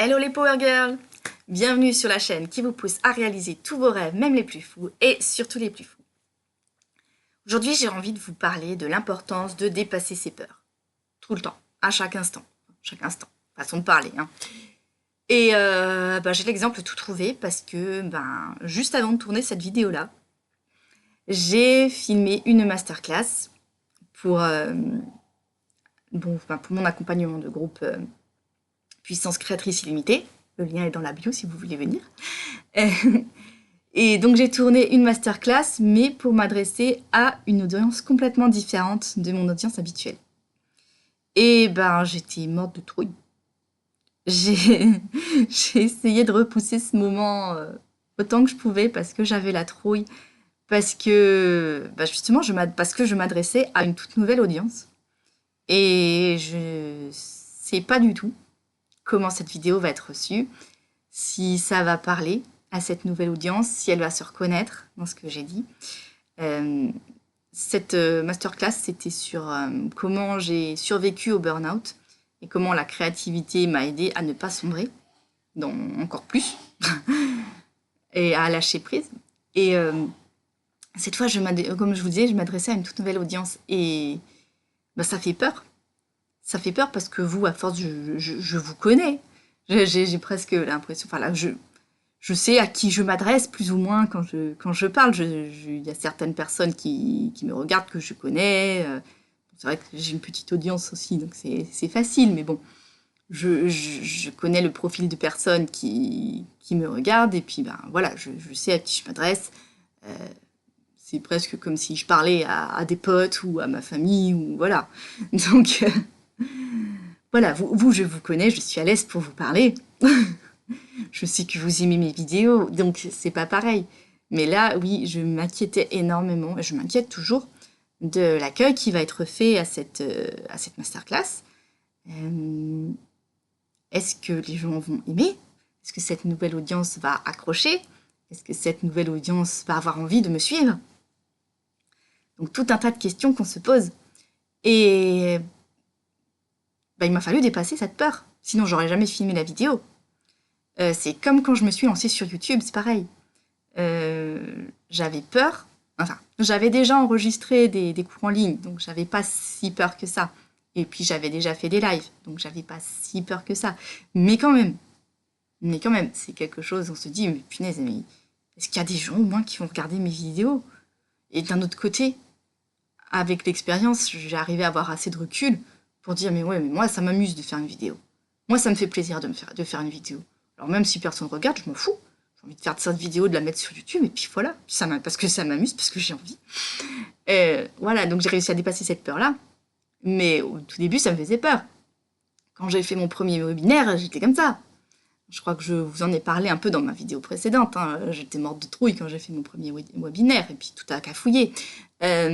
Hello les Power Girls! Bienvenue sur la chaîne qui vous pousse à réaliser tous vos rêves, même les plus fous, et surtout les plus fous. Aujourd'hui, j'ai envie de vous parler de l'importance de dépasser ses peurs. Tout le temps, à chaque instant. Façon de parler. Hein. Et j'ai l'exemple tout trouvé parce que juste avant de tourner cette vidéo-là, j'ai filmé une masterclass pour mon accompagnement de groupe Puissance Créatrice Illimitée. Le lien est dans la bio si vous voulez venir. Et donc j'ai tourné une masterclass, mais pour m'adresser à une audience complètement différente de mon audience habituelle. Et j'étais morte de trouille. J'ai essayé de repousser ce moment autant que je pouvais parce que j'avais la trouille, parce que parce que je m'adressais à une toute nouvelle audience. Et je sais pas du tout comment cette vidéo va être reçue, si ça va parler à cette nouvelle audience, si elle va se reconnaître dans ce que j'ai dit. Cette masterclass, c'était sur comment j'ai survécu au burn-out et comment la créativité m'a aidé à ne pas sombrer, encore plus, et à lâcher prise. Et cette fois, comme je vous disais, je m'adressais à une toute nouvelle audience et ça fait peur. Ça fait peur parce que vous, à force, je vous connais. J'ai presque l'impression... Enfin là, je sais à qui je m'adresse, plus ou moins, quand je parle. Il y a certaines personnes qui me regardent, que je connais. C'est vrai que j'ai une petite audience aussi, donc c'est facile. Mais bon, je connais le profil de personnes qui me regardent. Et puis, voilà, je sais à qui je m'adresse. C'est presque comme si je parlais à des potes ou à ma famille, ou voilà. Donc... Voilà, vous, je vous connais, je suis à l'aise pour vous parler. Je sais que vous aimez mes vidéos, donc c'est pas pareil. Mais là, oui, je m'inquiétais énormément, et je m'inquiète toujours, de l'accueil qui va être fait à cette masterclass. Est-ce que les gens vont aimer? Est-ce que cette nouvelle audience va accrocher? Est-ce que cette nouvelle audience va avoir envie de me suivre? Donc tout un tas de questions qu'on se pose. Et... il m'a fallu dépasser cette peur, sinon j'aurais jamais filmé la vidéo. C'est comme quand je me suis lancée sur YouTube, c'est pareil. J'avais peur, j'avais déjà enregistré des cours en ligne, donc j'avais pas si peur que ça. Et puis j'avais déjà fait des lives, donc j'avais pas si peur que ça. Mais quand même, c'est quelque chose, on se dit, mais punaise, mais est-ce qu'il y a des gens au moins qui vont regarder mes vidéos? Et d'un autre côté, avec l'expérience, j'ai arrivé à avoir assez de recul pour dire, mais moi, ça m'amuse de faire une vidéo. Moi, ça me fait plaisir de faire une vidéo. Alors même si personne ne regarde, je m'en fous. J'ai envie de faire cette vidéo, de la mettre sur YouTube, et puis voilà. Parce que ça m'amuse, parce que j'ai envie. Voilà, donc j'ai réussi à dépasser cette peur-là. Mais au tout début, ça me faisait peur. Quand j'ai fait mon premier webinaire, j'étais comme ça. Je crois que je vous en ai parlé un peu dans ma vidéo précédente. Hein. J'étais morte de trouille quand j'ai fait mon premier webinaire, et puis tout a cafouillé. Ça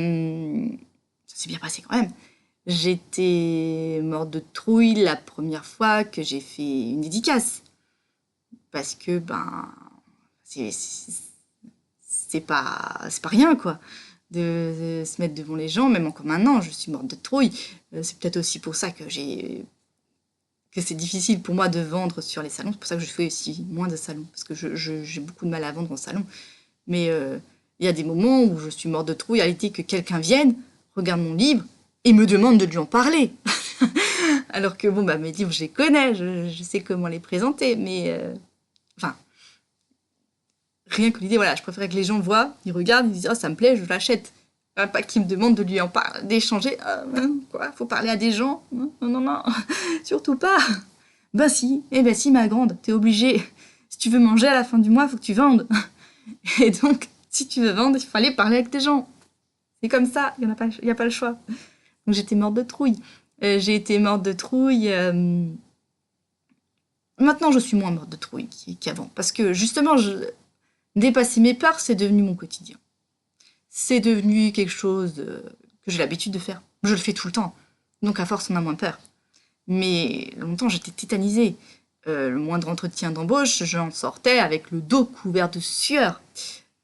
s'est bien passé quand même. J'étais morte de trouille la première fois que j'ai fait une dédicace. Parce que, c'est pas rien, quoi. De se mettre devant les gens, même encore maintenant, je suis morte de trouille. C'est peut-être aussi pour ça que c'est difficile pour moi de vendre sur les salons. C'est pour ça que je fais aussi moins de salons. Parce que j'ai beaucoup de mal à vendre en salon. Mais il y a des moments où je suis morte de trouille à l'idée que quelqu'un vienne, regarde mon livre, et me demande de lui en parler. Alors que, mes livres, je les connais, je sais comment les présenter, mais... rien que l'idée, voilà, je préférais que les gens voient, ils regardent, ils disent « Oh, ça me plaît, je l'achète ». Pas qu'ils me demandent de lui en parler, d'échanger. Quoi, faut parler à des gens? Non, surtout pas. Si, ma grande, t'es obligée. Si tu veux manger à la fin du mois, faut que tu vendes. Et donc, si tu veux vendre, il fallait parler avec des gens. C'est comme ça, il n'y a pas le choix. Donc j'étais morte de trouille. J'ai été morte de trouille. Maintenant, je suis moins morte de trouille qu'avant. Parce que justement, dépasser mes peurs, c'est devenu mon quotidien. C'est devenu quelque chose que j'ai l'habitude de faire. Je le fais tout le temps. Donc à force, on a moins peur. Mais longtemps, j'étais tétanisée. Le moindre entretien d'embauche, j'en sortais avec le dos couvert de sueur.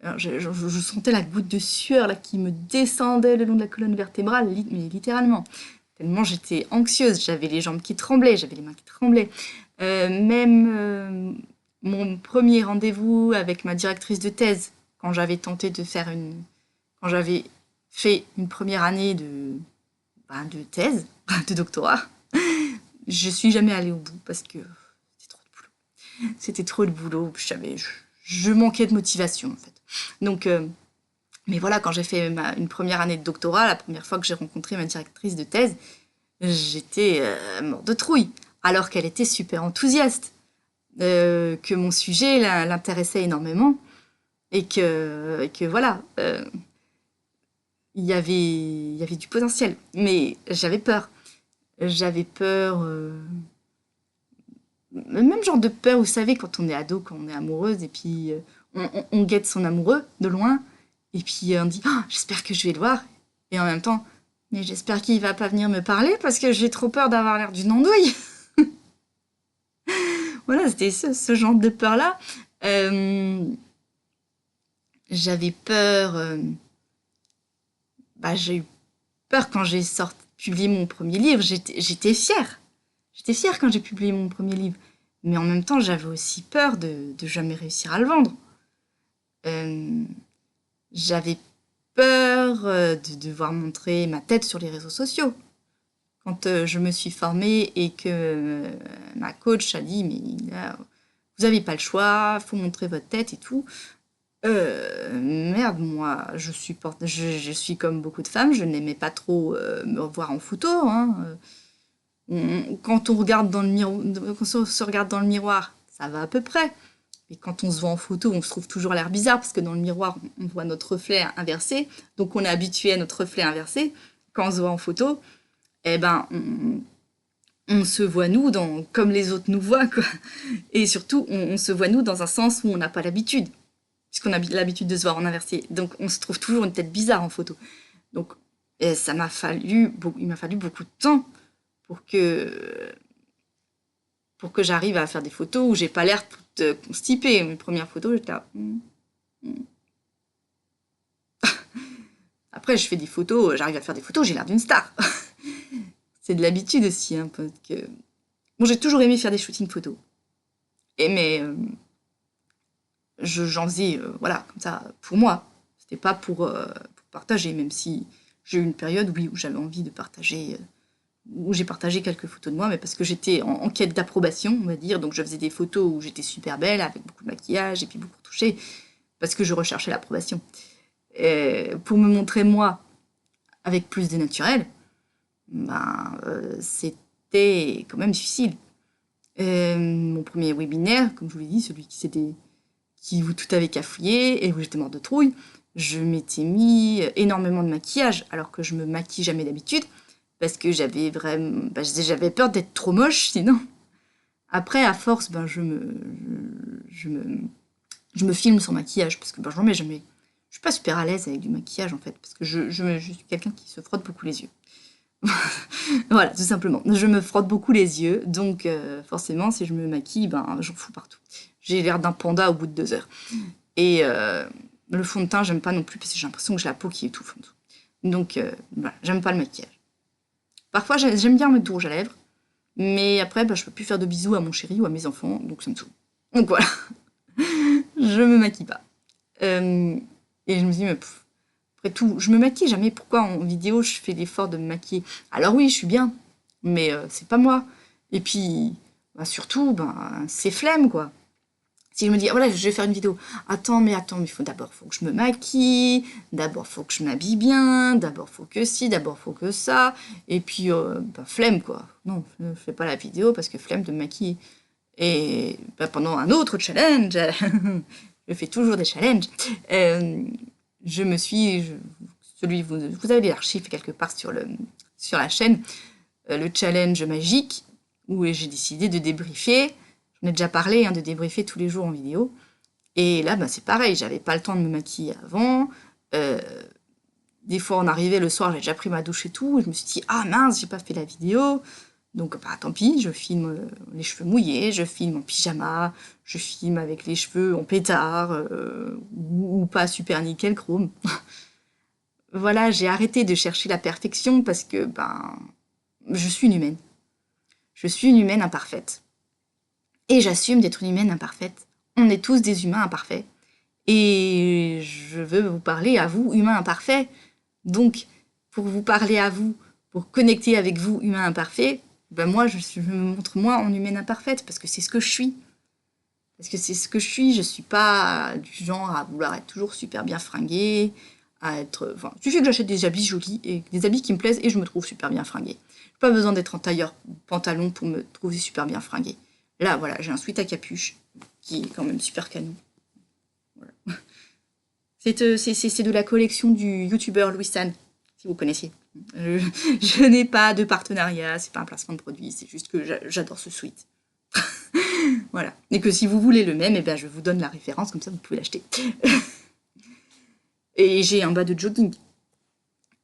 Alors, je sentais la goutte de sueur là, qui me descendait le long de la colonne vertébrale, mais littéralement. Tellement j'étais anxieuse, j'avais les jambes qui tremblaient, j'avais les mains qui tremblaient. Même mon premier rendez-vous avec ma directrice de thèse, quand j'avais tenté de faire quand j'avais fait une première année de thèse, de doctorat, je suis jamais allée au bout parce que c'était trop de boulot. C'était trop de boulot. Je manquais de motivation en fait. Donc, mais voilà, quand j'ai fait une première année de doctorat, la première fois que j'ai rencontré ma directrice de thèse, j'étais mort de trouille, alors qu'elle était super enthousiaste, que mon sujet l'intéressait énormément, et que voilà, il y avait du potentiel. Mais j'avais peur. J'avais peur, même genre de peur, vous savez, quand on est ado, quand on est amoureuse, et puis on guette son amoureux de loin, et puis on dit ah, j'espère que je vais le voir, et en même temps, mais j'espère qu'il va pas venir me parler parce que j'ai trop peur d'avoir l'air d'une andouille. Voilà, c'était ce genre de peur-là. Euh, J'avais peur, j'ai eu peur quand j'ai publié mon premier livre, j'étais fière. J'étais fière quand j'ai publié mon premier livre. Mais en même temps, j'avais aussi peur de jamais réussir à le vendre. Euh, J'avais peur de devoir montrer ma tête sur les réseaux sociaux. Quand je me suis formée et que ma coach a dit, mais là, vous n'avez pas le choix, il faut montrer votre tête et tout. Merde, moi, je suis comme beaucoup de femmes, je n'aimais pas trop me revoir en photo. Hein. Quand on regarde dans le miroir, quand on se regarde dans le miroir, ça va à peu près. Mais quand on se voit en photo, on se trouve toujours l'air bizarre parce que dans le miroir, on voit notre reflet inversé. Donc on est habitué à notre reflet inversé. Quand on se voit en photo, eh ben, on se voit nous comme les autres nous voient, quoi. Et surtout, on se voit nous dans un sens où on n'a pas l'habitude, puisqu'on a l'habitude de se voir en inversé. Donc on se trouve toujours une tête bizarre en photo. Donc il m'a fallu beaucoup de temps pour que, j'arrive à faire des photos où j'ai pas l'air toute constipée. Mes premières photos, j'étais là. Après, je fais des photos, j'arrive à faire des photos, j'ai l'air d'une star. C'est de l'habitude aussi, hein, parce que... Bon, j'ai toujours aimé faire des shootings photos. Mais j'en faisais, voilà, comme ça, pour moi. C'était pas pour partager, même si j'ai eu une période, oui, où j'avais envie de partager, où j'ai partagé quelques photos de moi, mais parce que j'étais en quête d'approbation, on va dire. Donc je faisais des photos où j'étais super belle, avec beaucoup de maquillage et puis beaucoup retouché, parce que je recherchais l'approbation. Pour me montrer moi avec plus de naturel, c'était quand même difficile. Mon premier webinaire, comme je vous l'ai dit, celui où tout avait cafouillé et où j'étais morte de trouille, je m'étais mis énormément de maquillage, alors que je me maquille jamais d'habitude, parce que j'avais peur d'être trop moche, sinon. Après, à force, je me filme sans maquillage, parce que j'en mets jamais. Je suis pas super à l'aise avec du maquillage, en fait, parce que je suis quelqu'un qui se frotte beaucoup les yeux. Voilà, tout simplement. Je me frotte beaucoup les yeux, donc forcément, si je me maquille, j'en fous partout. J'ai l'air d'un panda au bout de 2 heures. Et le fond de teint, j'aime pas non plus, parce que j'ai l'impression que j'ai la peau qui étouffe en dessous. Donc, voilà, j'aime pas le maquillage. Parfois, j'aime bien mettre du rouge à lèvres, mais après, je peux plus faire de bisous à mon chéri ou à mes enfants, donc ça me saoule. Donc voilà, je me maquille pas. Et je me dis, mais après tout, je me maquille jamais. Pourquoi en vidéo je fais l'effort de me maquiller? Alors oui, je suis bien, mais c'est pas moi. Et puis, surtout, c'est flemme, quoi. Si je me dis, voilà, je vais faire une vidéo. Attends, mais d'abord, faut que je me maquille. D'abord, faut que je m'habille bien. D'abord, faut que ci. D'abord, faut que ça. Et puis, flemme, quoi. Non, je fais pas la vidéo parce que flemme de me maquiller. Et pendant un autre challenge, je fais toujours des challenges. Je me suis, vous avez les archives quelque part sur la chaîne, le challenge magique, où j'ai décidé de débriefer. J'en ai déjà parlé, de débriefer tous les jours en vidéo. Et là, c'est pareil, j'avais pas le temps de me maquiller avant. Des fois, on arrivait le soir, j'ai déjà pris ma douche et tout. Et je me suis dit, ah mince, j'ai pas fait la vidéo. Donc, tant pis, je filme les cheveux mouillés, je filme en pyjama, je filme avec les cheveux en pétard, ou pas super nickel chrome. Voilà, j'ai arrêté de chercher la perfection parce que, je suis une humaine. Je suis une humaine imparfaite. Et j'assume d'être une humaine imparfaite. On est tous des humains imparfaits. Et je veux vous parler à vous, humains imparfaits. Donc, pour vous parler à vous, pour connecter avec vous, humains imparfaits, ben moi, je me montre moi en humaine imparfaite, parce que c'est ce que je suis. Parce que c'est ce que je suis pas du genre à vouloir être toujours super bien fringuée, à être... Enfin, il suffit que j'achète des habits jolis, et des habits qui me plaisent, et je me trouve super bien fringuée. J'ai pas besoin d'être en tailleur pantalon pour me trouver super bien fringuée. Là, voilà, j'ai un sweat à capuche, qui est quand même super canon. Voilà. C'est de la collection du youtubeur Louis San, si vous connaissiez. Je n'ai pas de partenariat, c'est pas un placement de produit, c'est juste que j'adore ce sweat. Voilà. Et que si vous voulez le même, eh ben je vous donne la référence, comme ça vous pouvez l'acheter. Et j'ai un bas de jogging.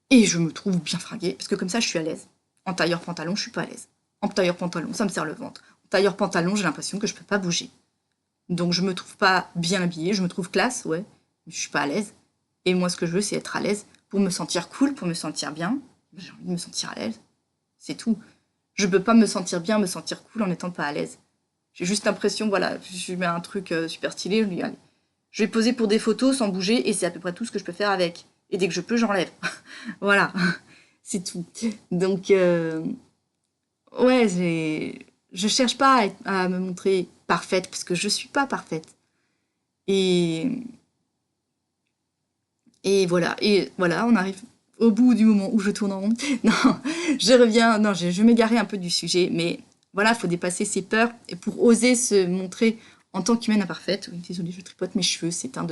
Et je me trouve bien fringuée, parce que comme ça je suis à l'aise. En tailleur pantalon, je suis pas à l'aise. En tailleur pantalon, ça me serre le ventre. En tailleur pantalon, j'ai l'impression que je peux pas bouger. Donc je me trouve pas bien habillée, je me trouve classe, ouais, mais je suis pas à l'aise. Et moi, ce que je veux, c'est être à l'aise pour me sentir cool, pour me sentir bien. J'ai envie de me sentir à l'aise. C'est tout. Je peux pas me sentir bien, me sentir cool en n'étant pas à l'aise. J'ai juste l'impression, voilà, je mets un truc super stylé, je lui dis, allez, je vais poser pour des photos sans bouger et c'est à peu près tout ce que je peux faire avec. Et dès que je peux, j'enlève. Voilà, c'est tout. Donc, ouais, je cherche pas à me montrer parfaite parce que je suis pas parfaite. Et, et voilà, on arrive au bout du moment où je tourne en rond. Non, je reviens, non, je m'égarais un peu du sujet, mais voilà, il faut dépasser ses peurs et pour oser se montrer en tant qu'humaine imparfaite. Oui, désolée, je tripote mes cheveux, c'est un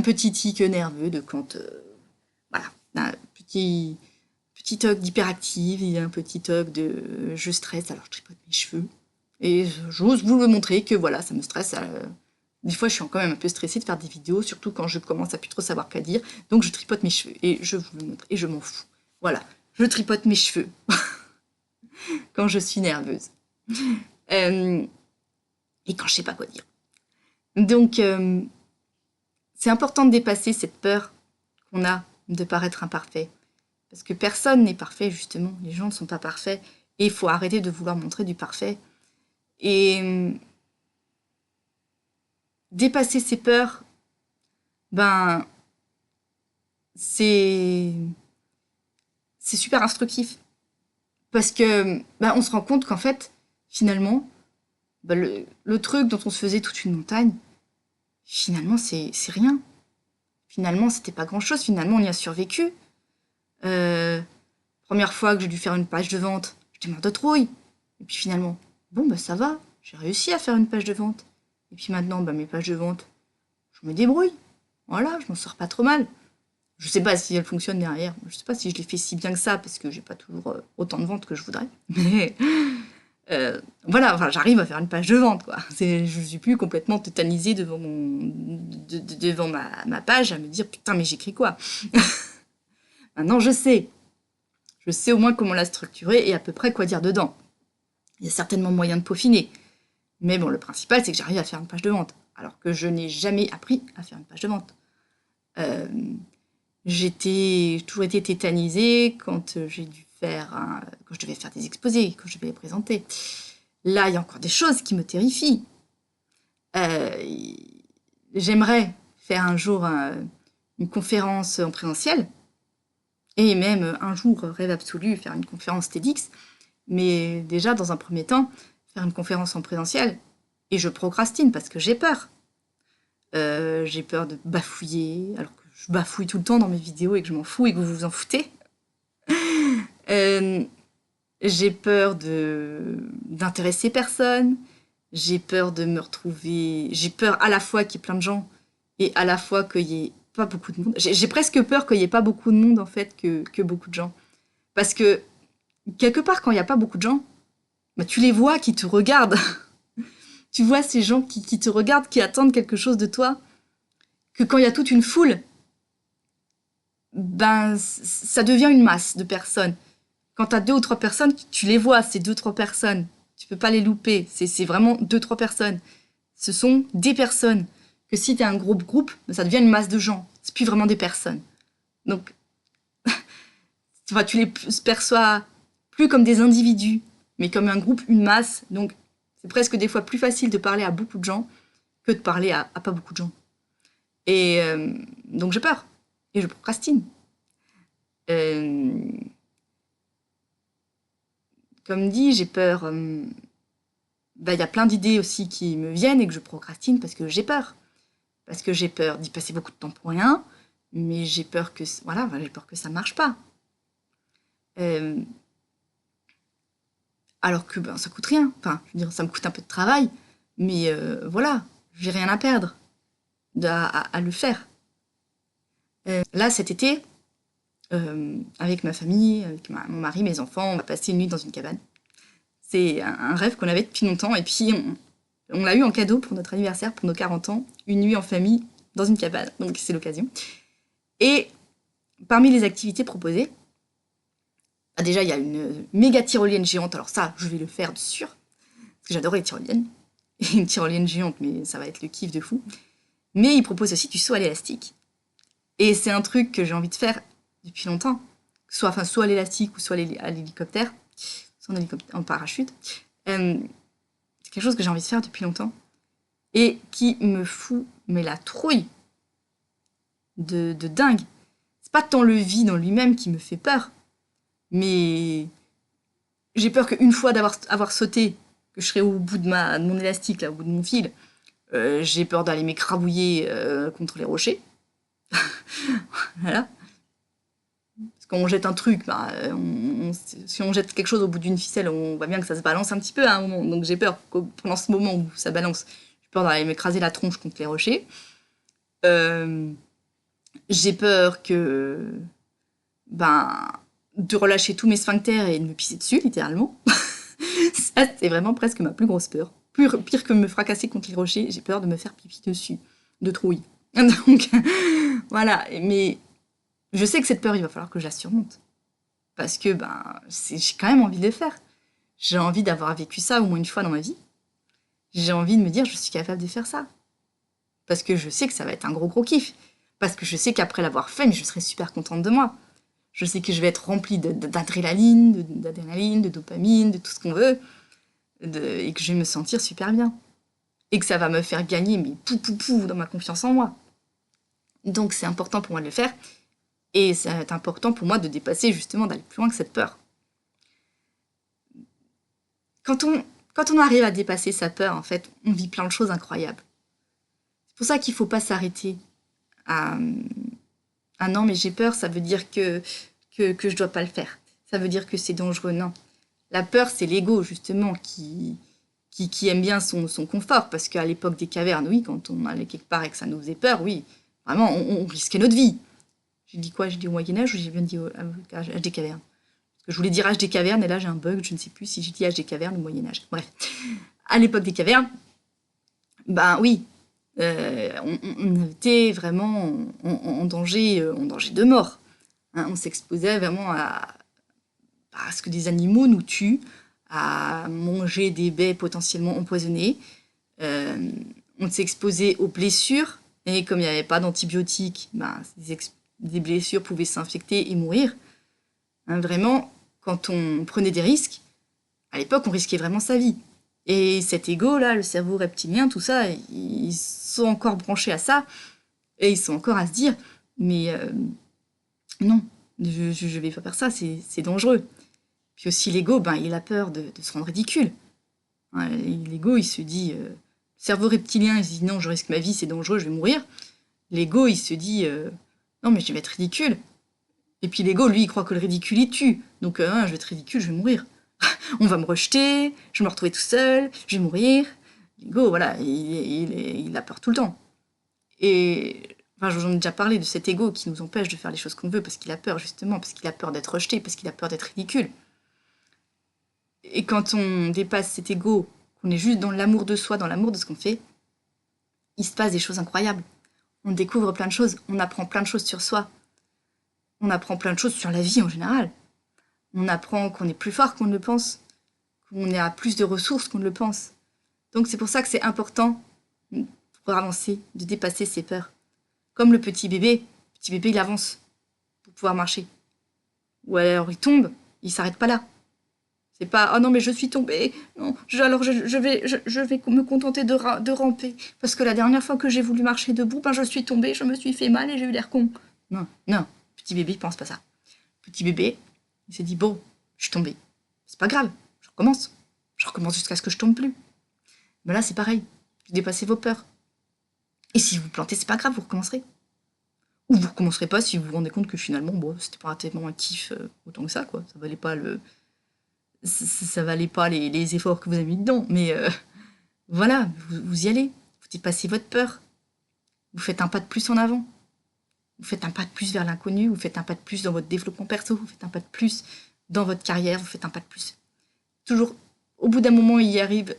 petit tic nerveux de quand, voilà, un petit toc d'hyperactive et un petit toc de je stresse, alors je tripote mes cheveux. Et j'ose vous le montrer que voilà, ça me stresse. Des fois, je suis quand même un peu stressée de faire des vidéos, surtout quand je commence à plus trop savoir quoi dire. Donc, je tripote mes cheveux et je vous le montre et je m'en fous. Voilà, je tripote mes cheveux quand je suis nerveuse. Euh, et quand je sais pas quoi dire. Donc, c'est important de dépasser cette peur qu'on a de paraître imparfait. Parce que personne n'est parfait, justement. Les gens ne sont pas parfaits. Et il faut arrêter de vouloir montrer du parfait. Et dépasser ses peurs, ben, c'est super instructif. Parce que ben, on se rend compte qu'en fait, finalement, ben, le truc dont on se faisait toute une montagne, finalement, c'est rien. Finalement, c'était pas grand-chose. Finalement, on y a survécu. Première fois que j'ai dû faire une page de vente, j'étais mort de trouille. Et puis finalement, bon, bah ça va, j'ai réussi à faire une page de vente. Et puis maintenant, bah, mes pages de vente, je me débrouille. Voilà, je m'en sors pas trop mal. Je sais pas si elle fonctionne derrière. Je sais pas si je l'ai fait si bien que ça, parce que j'ai pas toujours autant de ventes que je voudrais. Mais voilà, enfin, j'arrive à faire une page de vente, quoi. Je suis plus complètement tétanisée devant, devant ma page à me dire putain, mais j'écris quoi. Maintenant, je sais. Je sais au moins comment la structurer et à peu près quoi dire dedans. Il y a certainement moyen de peaufiner. Mais bon, le principal, c'est que j'arrive à faire une page de vente. Alors que je n'ai jamais appris à faire une page de vente. J'ai toujours été tétanisée quand j'ai dû quand je devais faire des exposés, quand je devais les présenter. Là, il y a encore des choses qui me terrifient. J'aimerais faire un jour une conférence en présentiel, et même un jour, rêve absolu, faire une conférence TEDx. Mais déjà, dans un premier temps, faire une conférence en présentiel, et je procrastine parce que j'ai peur. J'ai peur de bafouiller, alors que je bafouille tout le temps dans mes vidéos et que je m'en fous et que vous vous en foutez. J'ai peur d'intéresser personne. J'ai peur de me retrouver... J'ai peur à la fois qu'il y ait plein de gens et à la fois qu'il y ait pas beaucoup de monde. J'ai presque peur qu'il y ait pas beaucoup de monde, en fait, que beaucoup de gens. Parce que, quelque part, quand il n'y a pas beaucoup de gens, bah, tu les vois qui te regardent. Tu vois ces gens qui te regardent, qui attendent quelque chose de toi. Que quand il y a toute une foule, ben, ça devient une masse de personnes. Quand tu as 2 ou 3 personnes, tu les vois, ces 2 ou 3 personnes. Tu peux pas les louper. C'est vraiment 2 ou 3 personnes. Ce sont des personnes. Que si tu es un groupe, ben, ça devient une masse de gens. C'est plus vraiment des personnes. Donc, tu les perçois plus comme des individus, mais comme un groupe, une masse. Donc, C'est presque des fois plus facile de parler à beaucoup de gens que de parler à pas beaucoup de gens. Et donc j'ai peur. Et je procrastine. Euh, Comme dit, j'ai peur. Y a plein d'idées aussi qui me viennent et que je procrastine parce que j'ai peur. Parce que j'ai peur d'y passer beaucoup de temps pour rien, mais j'ai peur que voilà, j'ai peur que ça marche pas. Euh, alors que ça coûte rien. Enfin, je veux dire, ça me coûte un peu de travail, mais voilà, j'ai rien à perdre à le faire. Là, cet été, avec ma famille, avec mon mari, mes enfants, on va passer une nuit dans une cabane. C'est un rêve qu'on avait depuis longtemps, et puis on l'a eu en cadeau pour notre anniversaire, pour nos 40 ans, une nuit en famille dans une cabane, donc c'est l'occasion. Et parmi les activités proposées, déjà il y a une méga tyrolienne géante, alors ça, je vais le faire de sûr, parce que j'adore les tyroliennes. Et une tyrolienne géante, mais ça va être le kiff de fou. Mais il propose aussi du saut à l'élastique. Et c'est un truc que j'ai envie de faire depuis longtemps. Soit à l'élastique ou soit à l'hélicoptère, soit en parachute. C'est quelque chose que j'ai envie de faire depuis longtemps. Et qui me fout, mais la trouille de dingue. C'est pas tant le vide en lui-même qui me fait peur, mais j'ai peur qu'une fois avoir sauté, que je serai au bout de mon élastique, là, au bout de mon fil, j'ai peur d'aller m'écrabouiller contre les rochers. Voilà. Parce qu'on jette un truc, si on jette quelque chose au bout d'une ficelle, on voit bien que ça se balance un petit peu à un moment. Donc j'ai peur que pendant ce moment où ça balance, j'ai peur d'aller m'écraser la tronche contre les rochers. J'ai peur de relâcher tous mes sphincters et de me pisser dessus, littéralement. Ça, c'est vraiment presque ma plus grosse peur. Pire que me fracasser contre les rochers, j'ai peur de me faire pipi dessus, de trouille. Donc, voilà. Mais je sais que cette peur, il va falloir que je la surmonte. Parce que j'ai quand même envie de le faire. J'ai envie d'avoir vécu ça au moins une fois dans ma vie. J'ai envie de me dire, je suis capable de faire ça. Parce que je sais que ça va être un gros kiff. Parce que je sais qu'après l'avoir fait, je serai super contente de moi. Je sais que je vais être remplie d'adrénaline, de dopamine, de tout ce qu'on veut. Et que je vais me sentir super bien. Et que ça va me faire gagner dans ma confiance en moi. Donc c'est important pour moi de le faire. Et c'est important pour moi de dépasser, justement, d'aller plus loin que cette peur. Quand on arrive à dépasser sa peur, en fait, on vit plein de choses incroyables. C'est pour ça qu'il ne faut pas s'arrêter à ah non, mais j'ai peur, ça veut dire que je dois pas le faire. Ça veut dire que c'est dangereux. Non. La peur, c'est l'ego, justement, qui aime bien son confort. Parce qu'à l'époque des cavernes, oui, quand on allait quelque part et que ça nous faisait peur, oui, vraiment, on risquait notre vie. J'ai dit quoi? J'ai dit au Moyen-Âge ou j'ai bien dit âge des cavernes? Parce que je voulais dire âge des cavernes et là j'ai un bug, je ne sais plus si j'ai dit âge des cavernes ou Moyen-Âge. Bref. À l'époque des cavernes, oui, on était vraiment en danger de mort. Hein, on s'exposait vraiment à ce que des animaux nous tuent, à manger des baies potentiellement empoisonnées. On s'exposait aux blessures, et comme il n'y avait pas d'antibiotiques, des blessures pouvaient s'infecter et mourir. Hein, vraiment, quand on prenait des risques, à l'époque, on risquait vraiment sa vie. Et cet ego-là, le cerveau reptilien, tout ça, ils sont encore branchés à ça, et ils sont encore à se dire, mais non, je vais pas faire ça, c'est dangereux. Puis aussi l'ego, il a peur de se rendre ridicule. Hein, l'ego, il se dit, cerveau reptilien, il se dit non, je risque ma vie, c'est dangereux, je vais mourir. L'ego, il se dit, non, mais je vais être ridicule. Et puis l'ego, lui, il croit que le ridicule, il tue. Donc, je vais être ridicule, je vais mourir. On va me rejeter, je vais me retrouver tout seul, je vais mourir. L'ego, voilà, il a peur tout le temps. Et j'en ai déjà parlé de cet ego qui nous empêche de faire les choses qu'on veut parce qu'il a peur, justement, parce qu'il a peur d'être rejeté, parce qu'il a peur d'être ridicule. Et quand on dépasse cet ego, qu'on est juste dans l'amour de soi, dans l'amour de ce qu'on fait, il se passe des choses incroyables. On découvre plein de choses, on apprend plein de choses sur soi. On apprend plein de choses sur la vie en général. On apprend qu'on est plus fort qu'on ne le pense, qu'on a plus de ressources qu'on ne le pense. Donc c'est pour ça que c'est important, pour avancer, de dépasser ses peurs. Comme le petit bébé il avance pour pouvoir marcher. Ou alors il tombe, il s'arrête pas là. C'est pas « Oh non, mais je suis tombée. Non, alors je vais me contenter de ramper. Parce que la dernière fois que j'ai voulu marcher debout, ben je suis tombée, je me suis fait mal et j'ai eu l'air con. » Non, non. Petit bébé, il pense pas ça. Petit bébé, il s'est dit « Bon, je suis tombée. C'est pas grave. Je recommence. Je recommence jusqu'à ce que je tombe plus. » Ben là, c'est pareil. Vous dépassez vos peurs. Et si vous vous plantez, c'est pas grave, vous recommencerez. Ou vous recommencerez pas si vous vous rendez compte que finalement, bon, c'était pas tellement un kiff autant que ça, quoi. Ça valait pas ça valait pas les efforts que vous avez mis dedans. Mais voilà, vous y allez. Vous dépassez votre peur. Vous faites un pas de plus en avant. Vous faites un pas de plus vers l'inconnu. Vous faites un pas de plus dans votre développement perso. Vous faites un pas de plus dans votre carrière. Vous faites un pas de plus. Toujours, au bout d'un moment, il y arrive.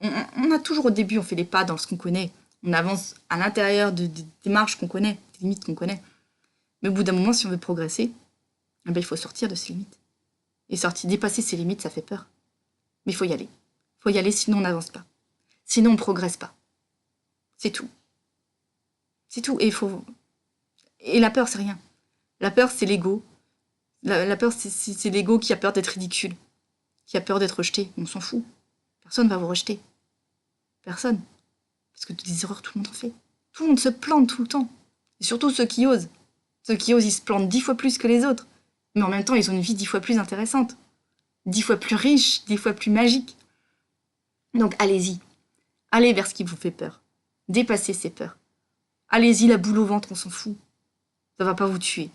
On a toujours au début, on fait les pas dans ce qu'on connaît. On avance à l'intérieur des marches qu'on connaît, des limites qu'on connaît. Mais au bout d'un moment, si on veut progresser, eh ben, il faut sortir de ses limites. Et dépasser ses limites, ça fait peur. Mais il faut y aller. Il faut y aller, sinon on n'avance pas. Sinon on ne progresse pas. C'est tout. C'est tout. Et la peur, c'est rien. La peur, c'est l'ego. La peur, c'est l'ego qui a peur d'être ridicule, qui a peur d'être rejeté. On s'en fout. Personne ne va vous rejeter. Personne. Parce que des erreurs, tout le monde en fait. Tout le monde se plante tout le temps. Et surtout ceux qui osent. Ceux qui osent, ils se plantent 10 fois plus que les autres. Mais en même temps, ils ont une vie 10 fois plus intéressante. 10 fois plus riche, 10 fois plus magique. Donc allez-y. Allez vers ce qui vous fait peur. Dépassez ces peurs. Allez-y, la boule au ventre, on s'en fout. Ça va pas vous tuer.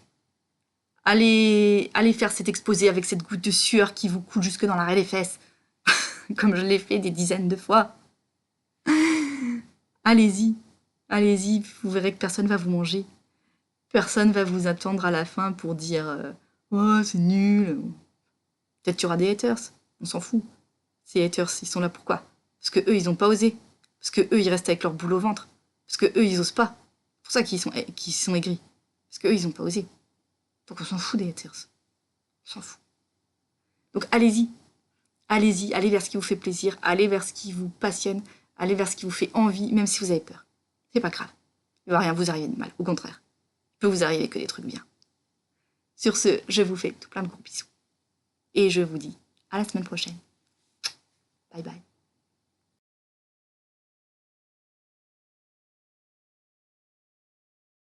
Allez faire cet exposé avec cette goutte de sueur qui vous coule jusque dans l'arrêt des fesses. Comme je l'ai fait des dizaines de fois. Allez-y. Allez-y, vous verrez que personne va vous manger. Personne va vous attendre à la fin pour dire oh, c'est nul. Peut-être qu'il y aura des haters. On s'en fout. Ces haters, ils sont là pourquoi? Parce que eux, ils ont pas osé. Parce que eux, ils restent avec leur boule au ventre. Parce que eux, ils osent pas. C'est pour ça qu'ils sont aigris. Parce que eux, ils ont pas osé. Donc on s'en fout des haters. On s'en fout. Donc allez-y. Allez-y, allez vers ce qui vous fait plaisir, allez vers ce qui vous passionne, allez vers ce qui vous fait envie, même si vous avez peur. C'est pas grave. Il ne va rien vous arriver de mal, au contraire. Il peut vous arriver que des trucs bien. Sur ce, je vous fais tout plein de gros bisous. Et je vous dis à la semaine prochaine. Bye bye.